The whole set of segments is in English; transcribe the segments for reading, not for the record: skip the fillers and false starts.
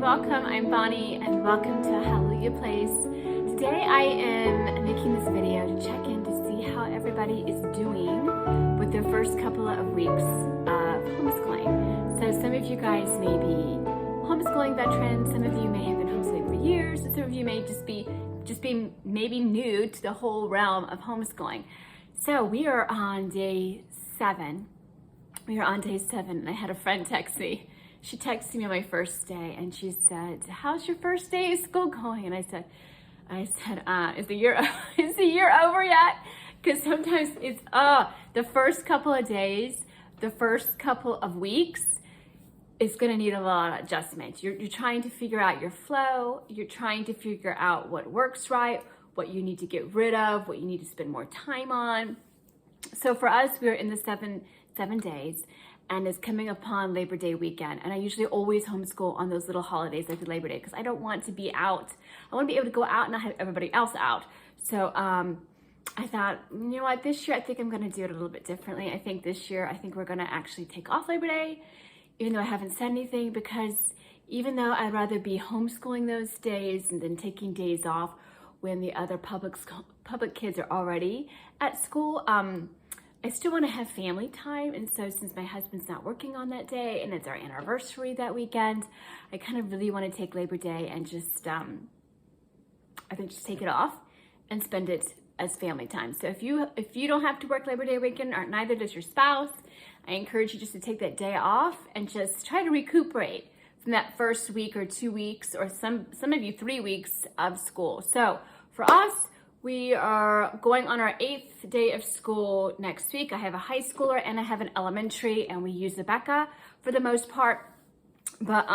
welcome. I'm Bonnie and welcome to Hallelujah Place. Today I am making this video to check in to see how everybody is doing with their first couple of weeks of homeschooling. So some of you guys may be homeschooling veterans, some of you may have been homeschooling for years, and some of you may just be maybe new to the whole realm of homeschooling. So we are on day 7. And I had a friend text me. She texted me on my first day and she said, "How's your first day of school going?" And I said, is the year over yet? Because sometimes it's the first couple of days, the first couple of weeks, it's gonna need a lot of adjustments. You're trying to figure out your flow, you're trying to figure out what works right, what you need to get rid of, what you need to spend more time on. So for us, we're in the seven days, and it's coming upon Labor Day weekend. And I usually always homeschool on those little holidays like Labor Day because I don't want to be out. I want to be able to go out and not have everybody else out. So I thought, you know what, this year I think I'm going to do it a little bit differently. I think this year, we're going to actually take off Labor Day, even though I haven't said anything, because even though I'd rather be homeschooling those days and then taking days off when the other public kids are already at school, I still want to have family time. And so since my husband's not working on that day and it's our anniversary that weekend, I kind of really want to take Labor Day and just take it off and spend it as family time. So if you don't have to work Labor Day weekend, or neither does your spouse, I encourage you just to take that day off and just try to recuperate from that first week or 2 weeks, or some of you 3 weeks of school. So for us, we are going on our 8th day of school next week. I have a high schooler and I have an elementary, and we use Becca for the most part. But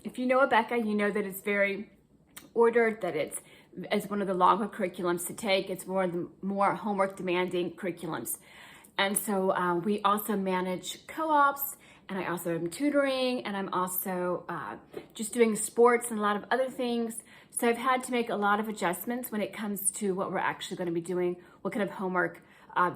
if you know Becca, you know that it's very ordered, that it's one of the longer curriculums to take. It's more homework demanding curriculums. And so we also manage co-ops, and I also am tutoring, and I'm also just doing sports and a lot of other things. So I've had to make a lot of adjustments when it comes to what we're actually going to be doing, what kind of homework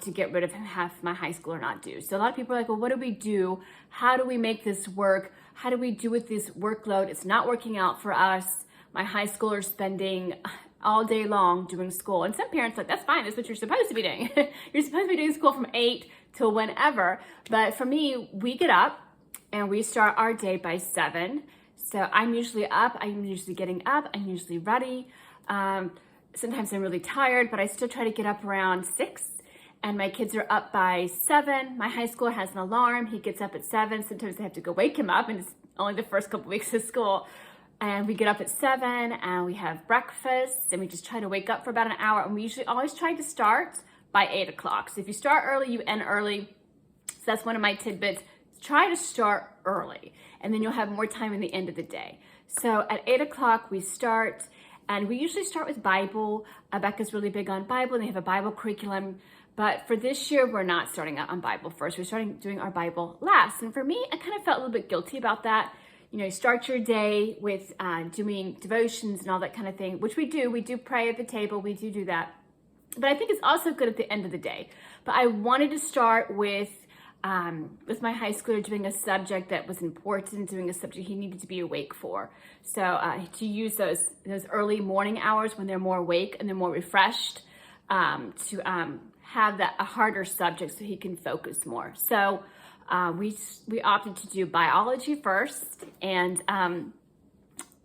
to get rid of and have my high schooler not do. So a lot of people are like, well, what do we do? How do we make this work? How do we do with this workload? It's not working out for us. My high schooler is spending all day long doing school. And some parents are like, that's fine. That's what you're supposed to be doing. You're supposed to be doing school from 8 till whenever. But for me, we get up and we start our day by 7. So I'm usually up, I'm usually getting up, I'm usually ready. Sometimes I'm really tired, but I still try to get up around 6. And my kids are up by 7. My high schooler has an alarm. He gets up at 7. Sometimes I have to go wake him up, and it's only the first couple weeks of school. And we get up at 7 and we have breakfast, and we just try to wake up for about an hour. And we usually always try to start by 8 o'clock. So if you start early, you end early. So that's one of my tidbits. Try to start early, and then you'll have more time in the end of the day. So at 8 o'clock we start, and we usually start with Bible. Becca's really big on Bible, and they have a Bible curriculum. But for this year, we're not starting out on Bible first. We're starting doing our Bible last. And for me, I kind of felt a little bit guilty about that. You know, you start your day with doing devotions and all that kind of thing, which we do. We do pray at the table. We do that. But I think it's also good at the end of the day. But I wanted to start with my high schooler doing a subject that was important, doing a subject he needed to be awake for. So to use those early morning hours when they're more awake and they're more refreshed, to have a harder subject so he can focus more. So we opted to do biology first, and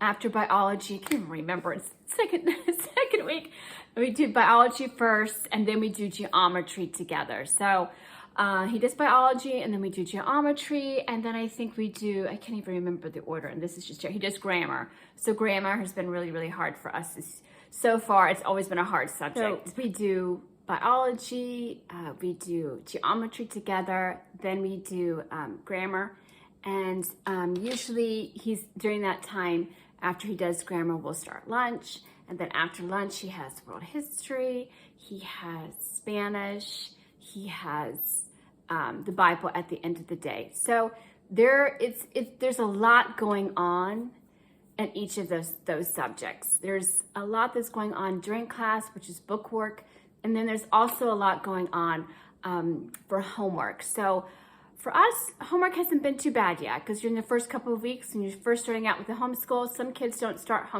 after biology, I can't even remember, it's second week, we do biology first, and then we do geometry together. So he does biology, and then we do geometry, and then I think we do, I can't even remember the order, and this is just, he does grammar. So grammar has been really, really hard for us. So far, it's always been a hard subject. So we do biology, we do geometry together, then we do grammar, and usually during that time, after he does grammar, we'll start lunch, and then after lunch, he has world history, he has Spanish, he has the Bible at the end of the day. So there's a lot going on in each of those subjects. There's a lot that's going on during class, which is book work, and then there's also a lot going on for homework. So For us, homework hasn't been too bad yet because you're in the first couple of weeks and you're first starting out with the homeschool. Some kids don't start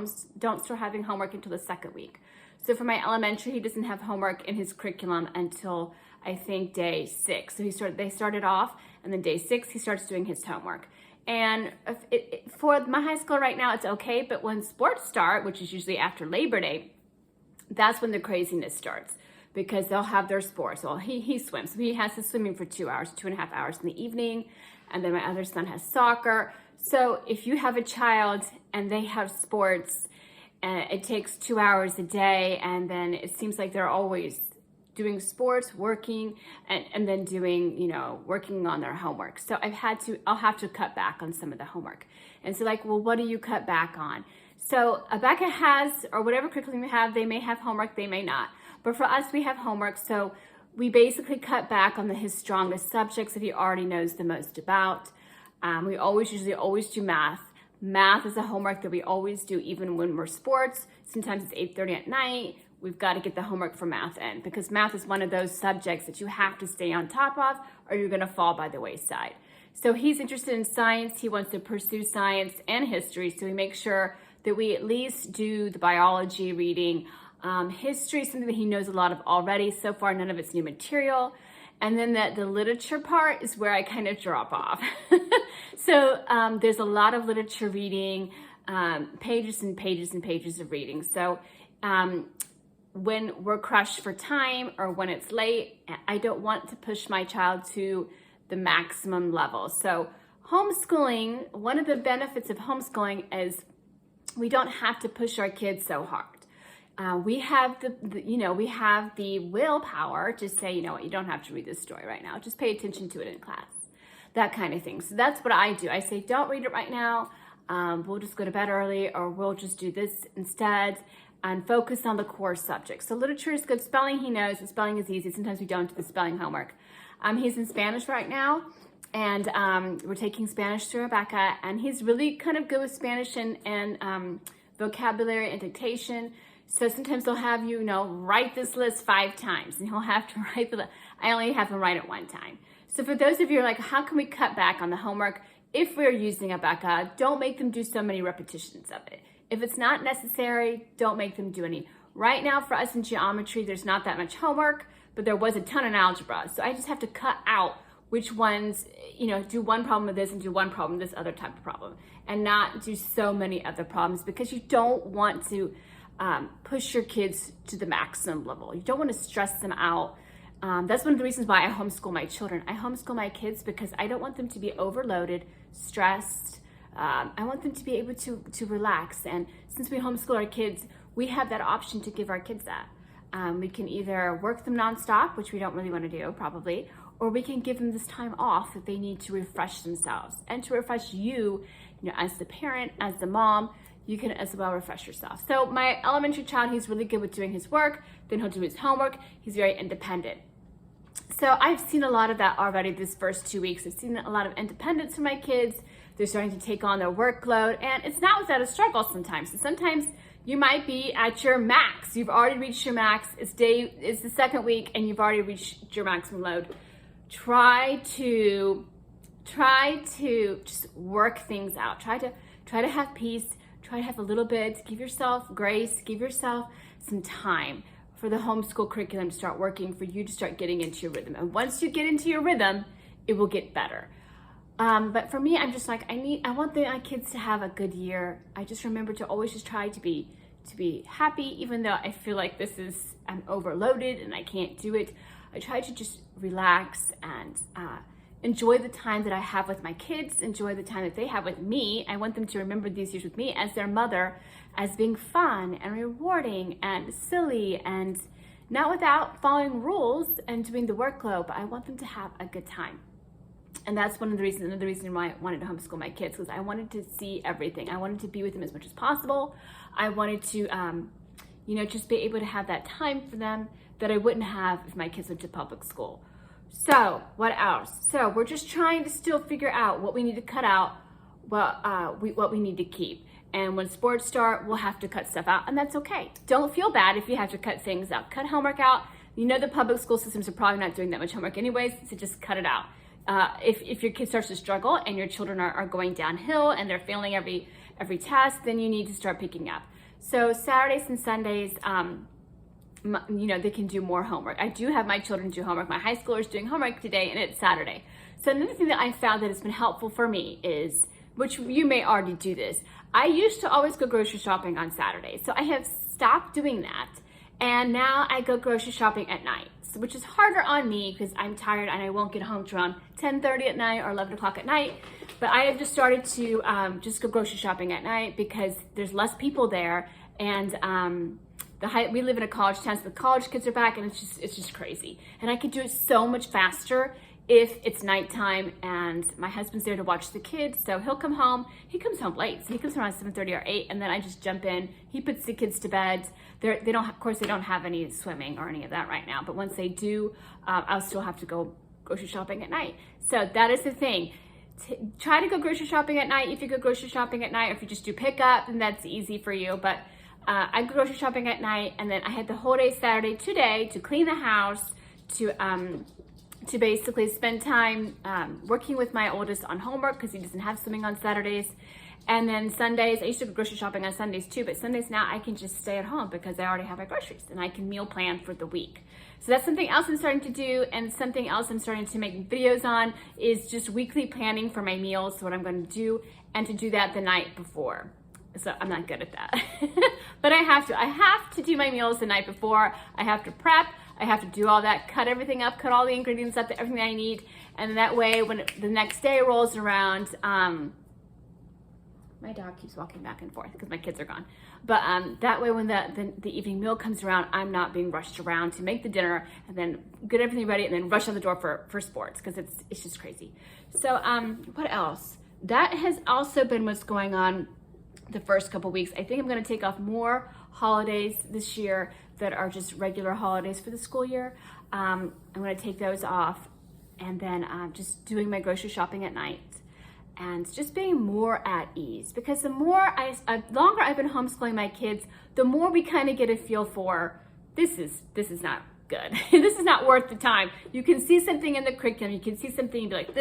having homework until the second week. So for my elementary, he doesn't have homework in his curriculum until I think day 6. So they started off, and then day 6 he starts doing his homework. And for my high school right now, it's okay. But when sports start, which is usually after Labor Day, that's when the craziness starts, because they'll have their sports. Well, he swims. So he has his swimming for 2 hours, 2.5 hours in the evening. And then my other son has soccer. So if you have a child and they have sports, it takes 2 hours a day, and then it seems like they're always doing sports, working, and then doing, working on their homework. So I'll have to cut back on some of the homework. And so well, what do you cut back on? So Becca has, or whatever curriculum you have, they may have homework, they may not. But for us, we have homework. So we basically cut back on his strongest subjects that he already knows the most about. We usually always do math. Math is a homework that we always do, even when we're sports. Sometimes it's 8:30 at night. We've got to get the homework for math in, because math is one of those subjects that you have to stay on top of, or you're going to fall by the wayside. So he's interested in science. He wants to pursue science and history. So we make sure that we at least do the biology reading. History is something that he knows a lot of already. So far, none of it's new material. And then the literature part is where I kind of drop off. So there's a lot of literature reading, pages and pages and pages of reading. So when we're crushed for time or when it's late, I don't want to push my child to the maximum level. So homeschooling, one of the benefits of homeschooling is we don't have to push our kids so hard. We have we have the willpower to say, you know what, you don't have to read this story right now. Just pay attention to it in class, that kind of thing. So that's what I do. I say, don't read it right now. We'll just go to bed early, or we'll just do this instead, and focus on the core subjects. So literature is good. Spelling, he knows. The spelling is easy. Sometimes we don't do the spelling homework. He's in Spanish right now, and we're taking Spanish through Rebecca, and he's really kind of good with Spanish and vocabulary and dictation. So sometimes they'll have you, write this list 5 times, and he'll have to write the list. I only have him write it 1 time. So for those of you who are like, how can we cut back on the homework? If we're using Rebecca, don't make them do so many repetitions of it. If it's not necessary, don't make them do any. Right now for us in geometry, there's not that much homework, but there was a ton in algebra. So I just have to cut out which ones, do one problem with this and do one problem with this other type of problem, and not do so many other problems, because you don't want to push your kids to the maximum level. You don't want to stress them out. That's one of the reasons why I homeschool my children. I homeschool my kids because I don't want them to be overloaded, stressed. I want them to be able to relax. And since we homeschool our kids, we have that option to give our kids that. We can either work them nonstop, which we don't really want to do probably, or we can give them this time off that they need to refresh themselves and to refresh you, as the parent, as the mom. You can as well refresh yourself. So my elementary child, he's really good with doing his work. Then he'll do his homework. He's very independent. So I've seen a lot of that already this first 2 weeks. I've seen a lot of independence from my kids. They're starting to take on their workload, and it's not without a struggle sometimes. So sometimes you might be at your max. You've already reached your max. It's the second week and you've already reached your maximum load. Try to just work things out. Try to have peace. Try to have a little bit, give yourself grace, give yourself some time for the homeschool curriculum to start working, for you to start getting into your rhythm. And once you get into your rhythm, it will get better. But for me, I'm just like, I want my kids to have a good year. I just remember to always just try to be happy, even though I feel like I'm overloaded and I can't do it. I try to just relax and enjoy the time that I have with my kids, enjoy the time that they have with me. I want them to remember these years with me as their mother, as being fun and rewarding and silly, and not without following rules and doing the workload, but I want them to have a good time. And that's another reason why I wanted to homeschool my kids, because I wanted to see everything. I wanted to be with them as much as possible. I wanted to, just be able to have that time for them that I wouldn't have if my kids went to public school. So what else? So we're just trying to still figure out what we need to cut out, what we need to keep. And when sports start, we'll have to cut stuff out, and that's okay. Don't feel bad if you have to cut things out. Cut homework out. The public school systems are probably not doing that much homework anyways, so just cut it out. if your kid starts to struggle and your children are going downhill and they're failing every test, then you need to start picking up. So Saturdays and Sundays, they can do more homework. I do have my children do homework. My high schooler is doing homework today, and it's Saturday. So another thing that I found that has been helpful for me is, which you may already do this, I used to always go grocery shopping on Saturdays. So I have stopped doing that, and now I go grocery shopping at night, which is harder on me because I'm tired and I won't get home till around 10:30 at night or 11 o'clock at night. But I have just started to just go grocery shopping at night because there's less people there, and we live in a college town, so the college kids are back, and it's just crazy. And I could do it so much faster if it's nighttime and my husband's there to watch the kids. So he'll come home. He comes home late, so he comes around 7:30 or 8, and then I just jump in. He puts the kids to bed. They don't, of course, they don't have any swimming or any of that right now. But once they do, I'll still have to go grocery shopping at night. So that is the thing. Try to go grocery shopping at night. If you go grocery shopping at night, or if you just do pickup, then that's easy for you. But I go grocery shopping at night, and then I had the whole day Saturday today to clean the house, to basically spend time working with my oldest on homework because he doesn't have swimming on Saturdays. And then Sundays, I used to go grocery shopping on Sundays too, but Sundays now I can just stay at home because I already have my groceries and I can meal plan for the week. So that's something else I'm starting to do, and something else I'm starting to make videos on is just weekly planning for my meals, so what I'm going to do, and to do that the night before. So I'm not good at that, but I have to do my meals the night before. I have to prep. I have to do all that, cut everything up, cut all the ingredients up, everything that I need. And that way, when the next day rolls around, my dog keeps walking back and forth because my kids are gone. But that way, when the evening meal comes around, I'm not being rushed around to make the dinner and then get everything ready and then rush out the door for sports, because it's just crazy. So what else? That has also been what's going on the first couple weeks. I think I'm going to take off more holidays this year that are just regular holidays for the school year. I'm going to take those off, and then just doing my grocery shopping at night and just being more at ease, because the longer I've been homeschooling my kids, the more we kind of get a feel for this is not good. This is not worth the time. You can see something in the curriculum, you can see something and be like,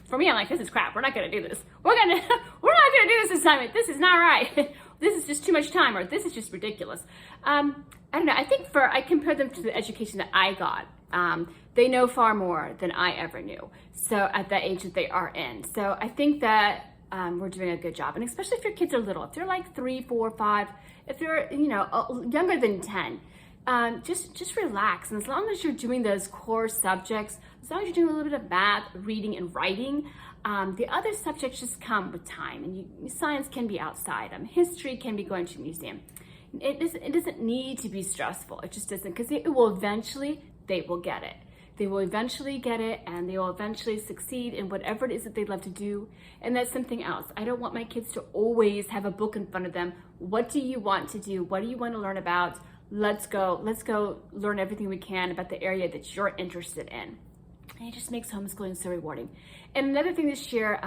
for me, I'm like, this is crap. We're not going to do this. We're not going to do this assignment. This is not right. This is just too much time, or this is just ridiculous. I don't know. I think I compare them to the education that I got. They know far more than I ever knew. So at that age that they are in. So I think that we're doing a good job. And especially if your kids are little, if they're like 3, 4, 5, if they're, younger than 10, just relax. And as long as you're doing those core subjects, as long as you're doing a little bit of math, reading, and writing, the other subjects just come with time. And science can be outside. History can be going to a museum. It doesn't need to be stressful. It just doesn't, because they will eventually get it. They will eventually get it, and they will eventually succeed in whatever it is that they love to do. And that's something else. I don't want my kids to always have a book in front of them. What do you want to do? What do you want to learn about? Let's go learn everything we can about the area that you're interested in. And it just makes homeschooling so rewarding. And another thing this year,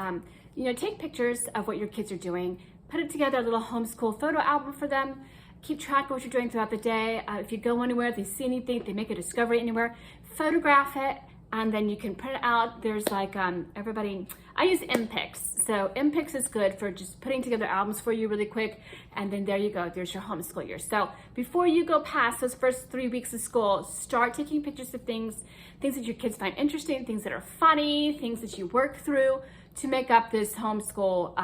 take pictures of what your kids are doing, put it together, a little homeschool photo album for them. Keep track of what you're doing throughout the day. If you go anywhere, if they see anything, if they make a discovery anywhere, photograph it, and then you can print it out. There's I use MPix. So MPix is good for just putting together albums for you really quick, and then there you go, there's your homeschool year. So before you go past those first 3 weeks of school, start taking pictures of things that your kids find interesting, things that are funny, things that you work through to make up this homeschool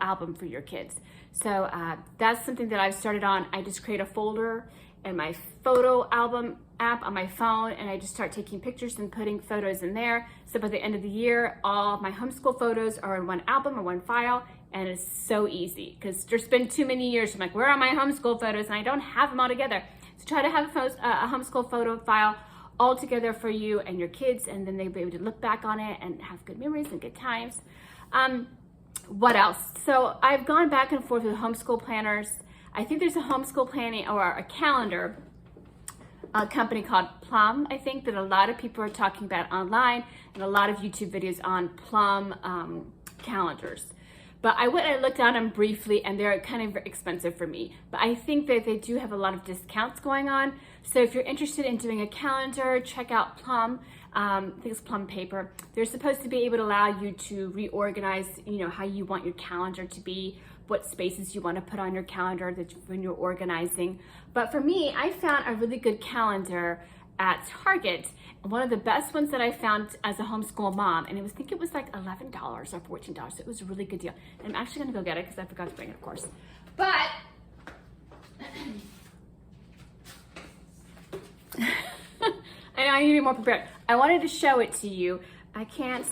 album for your kids. So that's something that I've started on. I just create a folder in my photo album app on my phone, and I just start taking pictures and putting photos in there. So by the end of the year, all of my homeschool photos are in one album or one file, and it's so easy because there's been too many years. I'm like, where are my homeschool photos? And I don't have them all together. So try to have a homeschool photo file all together for you and your kids, and then they'll be able to look back on it and have good memories and good times. What else? So I've gone back and forth with homeschool planners. I think there's a homeschool planning or a calendar company called Plum, I think, that a lot of people are talking about online, and a lot of YouTube videos on Plum calendars. But I looked at them briefly, and they're kind of expensive for me. But I think that they do have a lot of discounts going on. So if you're interested in doing a calendar, check out Plum. I think it's plum paper. They're supposed to be able to allow you to reorganize, how you want your calendar to be, what spaces you want to put on your calendar when you're organizing. But for me, I found a really good calendar at Target. One of the best ones that I found as a homeschool mom, and I think it was like $11 or $14. It was a really good deal. And I'm actually gonna go get it because I forgot to bring it, of course. But I know I need to be more prepared. I wanted to show it to you. I can't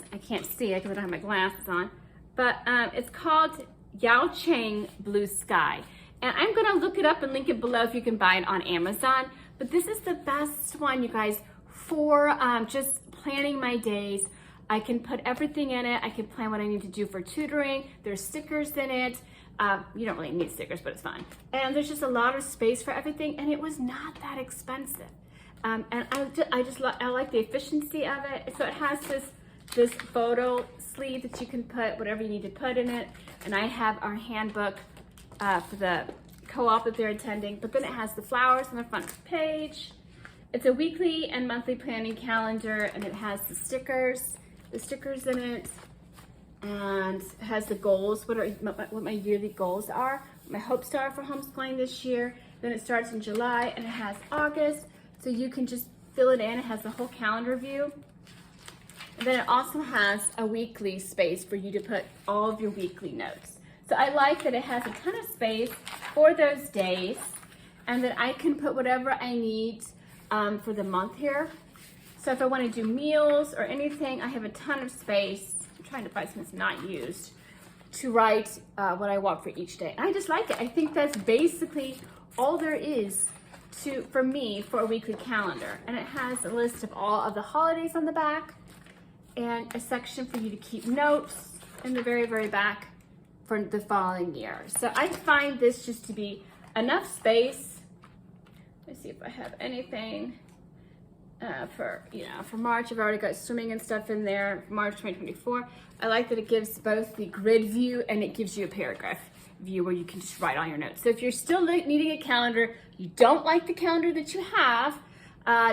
see it because I don't have my glasses on. But it's called Yao Chang Blue Sky. And I'm gonna look it up and link it below if you can buy it on Amazon. But this is the best one, you guys, for just planning my days. I can put everything in it. I can plan what I need to do for tutoring. There's stickers in it. You don't really need stickers, but it's fun. And there's just a lot of space for everything, and it was not that expensive. And I like the efficiency of it. So it has this photo sleeve that you can put whatever you need to put in it. And I have our handbook for the co-op that they're attending, but then it has the flowers on the front page. It's a weekly and monthly planning calendar, and it has the stickers in it, and it has the goals, what my yearly goals are, my hopes are for homeschooling this year. Then it starts in July, and it has August, so you can just fill it in. It has the whole calendar view. And then it also has a weekly space for you to put all of your weekly notes. So I like that it has a ton of space for those days, and that I can put whatever I need for the month here. So if I want to do meals or anything, I have a ton of space. I'm trying to find something that's not used to write what I want for each day. And I just like it. I think that's basically all there is for me for a weekly calendar. And it has a list of all of the holidays on the back, and a section for you to keep notes in the very, very back for the following year. So I find this just to be enough space. Let's see if I have anything for March. I've already got swimming and stuff in there, March 2024. I like that it gives both the grid view and it gives you a paragraph view where you can just write all your notes. So if you're still needing a calendar, you don't like the calendar that you have,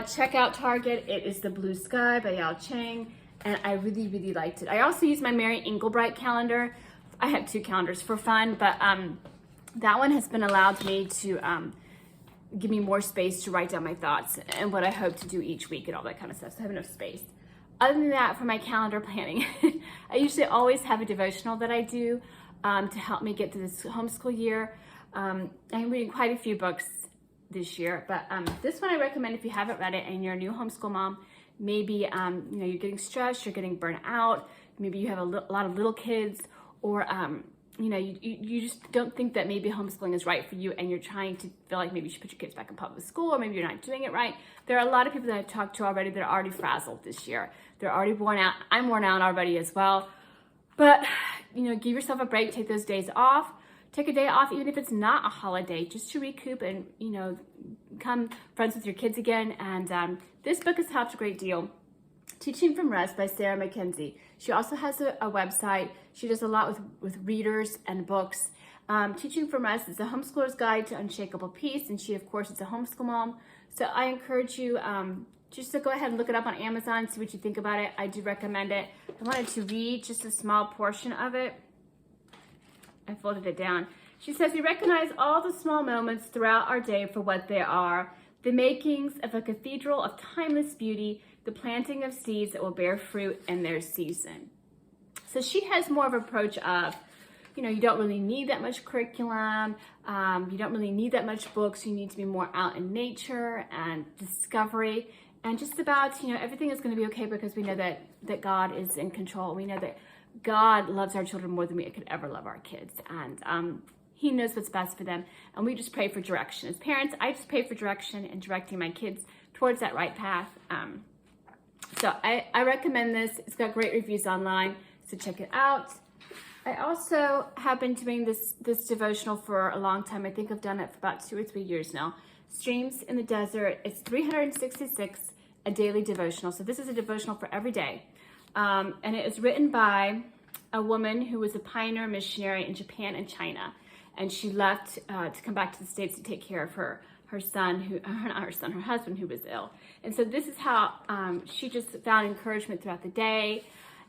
check out Target. It is the Blue Sky by Yao Chang, and I really, really liked it. I also use my Mary Engelbright calendar. I have 2 calendars for fun, but that one has been allowed me to give me more space to write down my thoughts and what I hope to do each week and all that kind of stuff, so I have enough space. Other than that, for my calendar planning, I usually always have a devotional that I do to help me get through this homeschool year. I'm reading quite a few books this year, but this one I recommend if you haven't read it and you're a new homeschool mom. Maybe you're getting stressed, you're getting burnt out, maybe you have a lot of little kids, or you just don't think that maybe homeschooling is right for you, and you're trying to feel like maybe you should put your kids back in public school, or maybe you're not doing it right. There are a lot of people that I've talked to already that are already frazzled this year. They're already worn out. I'm worn out already as well. But, give yourself a break, take those days off. Take a day off, even if it's not a holiday, just to recoup and, become friends with your kids again. And this book has helped a great deal. Teaching from Rest by Sarah Mackenzie. She also has a website. She does a lot with readers and books. Teaching from Rest is a homeschooler's guide to unshakable peace, and she, of course, is a homeschool mom. So I encourage you just to go ahead and look it up on Amazon, see what you think about it. I do recommend it. I wanted to read just a small portion of it. I folded it down. She says, we recognize all the small moments throughout our day for what they are, the makings of a cathedral of timeless beauty, the planting of seeds that will bear fruit in their season. So she has more of an approach of, you don't really need that much curriculum. You don't really need that much books. You need to be more out in nature and discovery, and just about, everything is going to be okay because we know that God is in control. We know that God loves our children more than we could ever love our kids. And He knows what's best for them. And we just pray for direction. As parents, I just pray for direction and directing my kids towards that right path. So I recommend this. It's got great reviews online, so check it out. I also have been doing this devotional for a long time. I think I've done it for about 2 or 3 years now. Streams in the Desert. It's 366, a daily devotional. So this is a devotional for every day. And it is written by a woman who was a pioneer missionary in Japan and China. And she left to come back to the States to take care of her her husband who was ill. And so this is how she just found encouragement throughout the day.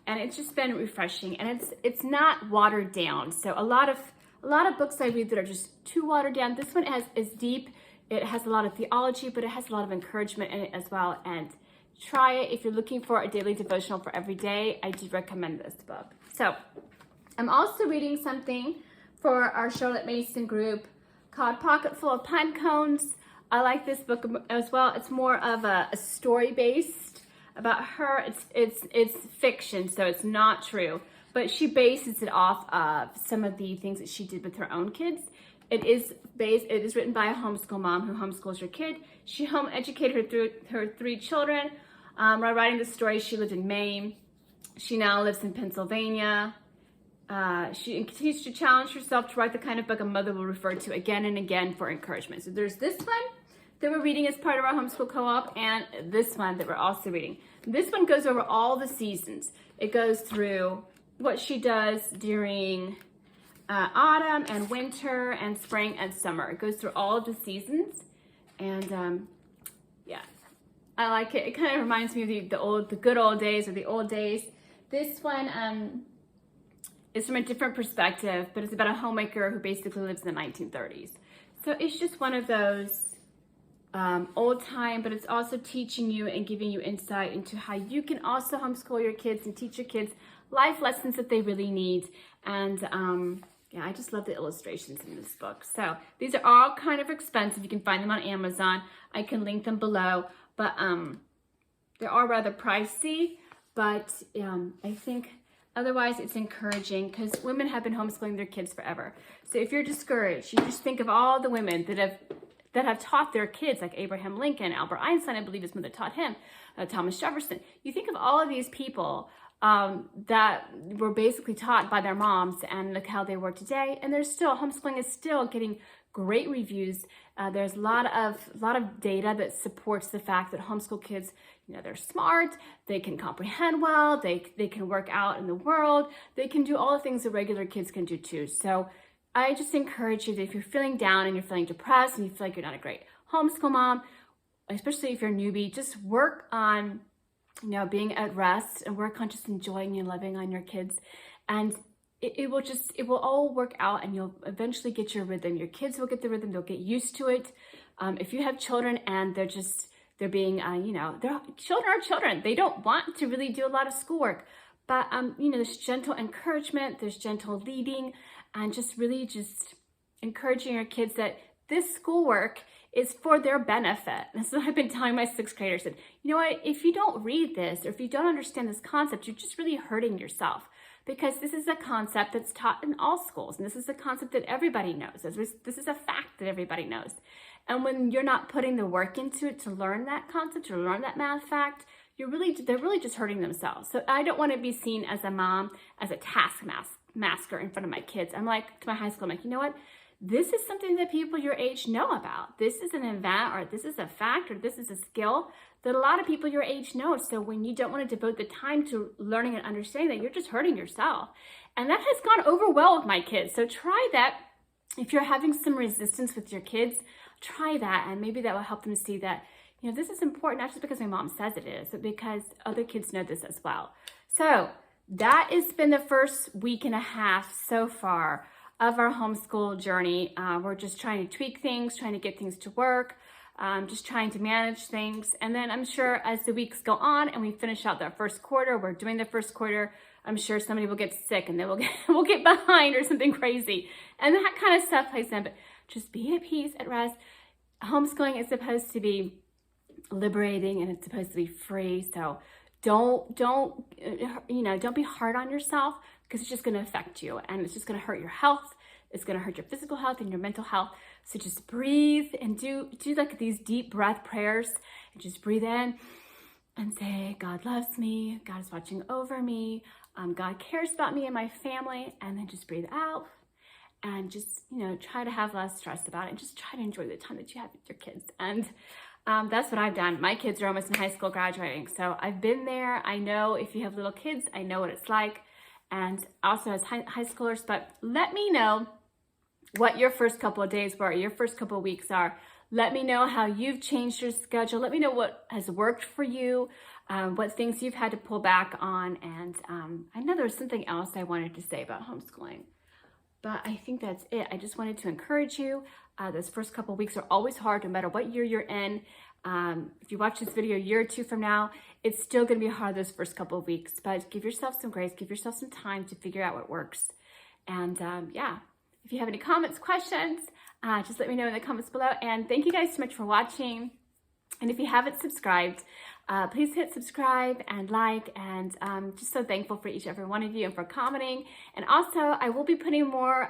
And it's just been refreshing, and it's not watered down. So a lot of books I read that are just too watered down. This one is deep. It has a lot of theology, but it has a lot of encouragement in it as well. And try it if you're looking for a daily devotional for every day. I do recommend this book. So I'm also reading something for our Charlotte Mason group called Pocket Full of Pine Cones. I like this book as well. It's more of a story based about her. It's fiction, so it's not true, but she bases it off of some of the things that she did with her own kids. It is written by a homeschool mom who homeschools her kid. She home educated her 3 children. While writing the story, she lived in Maine. She now lives in Pennsylvania. She continues to challenge herself to write the kind of book a mother will refer to again and again for encouragement. So there's this one that we're reading as part of our homeschool co-op, and this one that we're also reading. This one goes over all the seasons. It goes through what she does during autumn and winter and spring and summer. It goes through all of the seasons, and yeah, I like it. It kind of reminds me of the good old days, or the old days. This one is from a different perspective, but it's about a homemaker who basically lives in the 1930s. So it's just one of those old time, but it's also teaching you and giving you insight into how you can also homeschool your kids and teach your kids life lessons that they really need. And yeah, I just love the illustrations in this book. So these are all kind of expensive. You can find them on Amazon. I can link them below, but they are rather pricey, but I think otherwise it's encouraging, because women have been homeschooling their kids forever. So if you're discouraged, you just think of all the women that have taught their kids, like Abraham Lincoln, Albert Einstein, I believe his mother taught him, Thomas Jefferson. You think of all of these people that were basically taught by their moms, and look how they work today. And homeschooling is still getting great reviews. There's a lot of data that supports the fact that homeschool kids, they're smart, they can comprehend well, they can work out in the world, they can do all the things that regular kids can do too. So I just encourage you that if you're feeling down and you're feeling depressed and you feel like you're not a great homeschool mom, especially if you're a newbie, just work on, being at rest, and work on just enjoying and loving on your kids. And it will all work out, and you'll eventually get your rhythm. Your kids will get the rhythm. They'll get used to it. If you have children and they're being, children are children. They don't want to really do a lot of schoolwork, but, there's gentle encouragement, there's gentle leading, and just encouraging your kids that this schoolwork is for their benefit. And so I've been telling my 6th graders that, you know what, if you don't read this, or if you don't understand this concept, you're just really hurting yourself, because this is a concept that's taught in all schools. And this is a concept that everybody knows. This is a fact that everybody knows. And when you're not putting the work into it to learn that concept, or learn that math fact, they're really just hurting themselves. So I don't want to be seen as a mom, as a taskmaster in front of my kids. I'm like, to my high school, I'm like, you know what? This is something that people your age know about. This is an event, or this is a fact, or this is a skill that a lot of people your age know. So when you don't want to devote the time to learning and understanding that, you're just hurting yourself. And that has gone over well with my kids. So try that. If you're having some resistance with your kids, try that, and maybe that will help them see that, this is important, not just because my mom says it is, but because other kids know this as well. So that has been the first week and a half so far of our homeschool journey. We're just trying to tweak things, trying to get things to work, just trying to manage things. And then I'm sure as the weeks go on and we finish out that first quarter, we're doing the first quarter, I'm sure somebody will get sick and then we'll get behind or something crazy. And that kind of stuff plays in, but just be at peace, at rest. Homeschooling is supposed to be liberating, and it's supposed to be free. So don't be hard on yourself, because it's just going to affect you, and it's just going to hurt your health. It's going to hurt your physical health and your mental health. So just breathe and do like these deep breath prayers, and just breathe in and say, God loves me. God is watching over me. God cares about me and my family. And then just breathe out, and just, try to have less stress about it, and just try to enjoy the time that you have with your kids. And that's what I've done. My kids are almost in high school graduating. So I've been there. I know if you have little kids, I know what it's like. And also as high schoolers, but let me know what your first couple of days were, your first couple of weeks are. Let me know how you've changed your schedule. Let me know what has worked for you, what things you've had to pull back on. And I know there was something else I wanted to say about homeschooling, but I think that's it. I just wanted to encourage you. Those first couple of weeks are always hard, no matter what year you're in. If you watch this video a year or two from now, it's still going to be hard those first couple of weeks, but give yourself some grace, give yourself some time to figure out what works. And yeah, if you have any comments, questions, just let me know in the comments below. And thank you guys so much for watching. And if you haven't subscribed, please hit subscribe and like, and just so thankful for each and every one of you and for commenting. And also, I will be putting more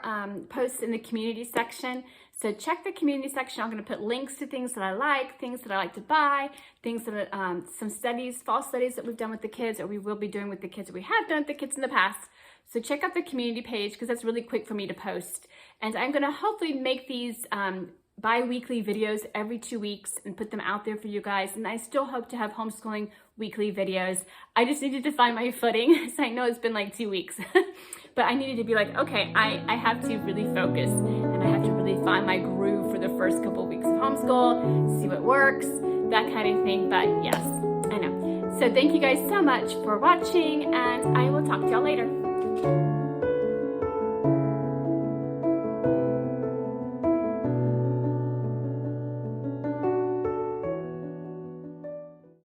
posts in the community section. So check the community section. I'm going to put links to things that I like, things that I like to buy, things that some studies, fall studies that we've done with the kids, or we will be doing with the kids, or we have done with the kids in the past. So check out the community page, because that's really quick for me to post. And I'm going to hopefully make these bi-weekly videos every 2 weeks and put them out there for you guys. And I still hope to have homeschooling weekly videos. I just needed to find my footing. So I know it's been like 2 weeks, but I needed to be like, okay, I have to really focus, and I have to really find my groove for the first couple of weeks of homeschool, see what works, that kind of thing. But yes, I know. So thank you guys so much for watching, and I will talk to y'all later.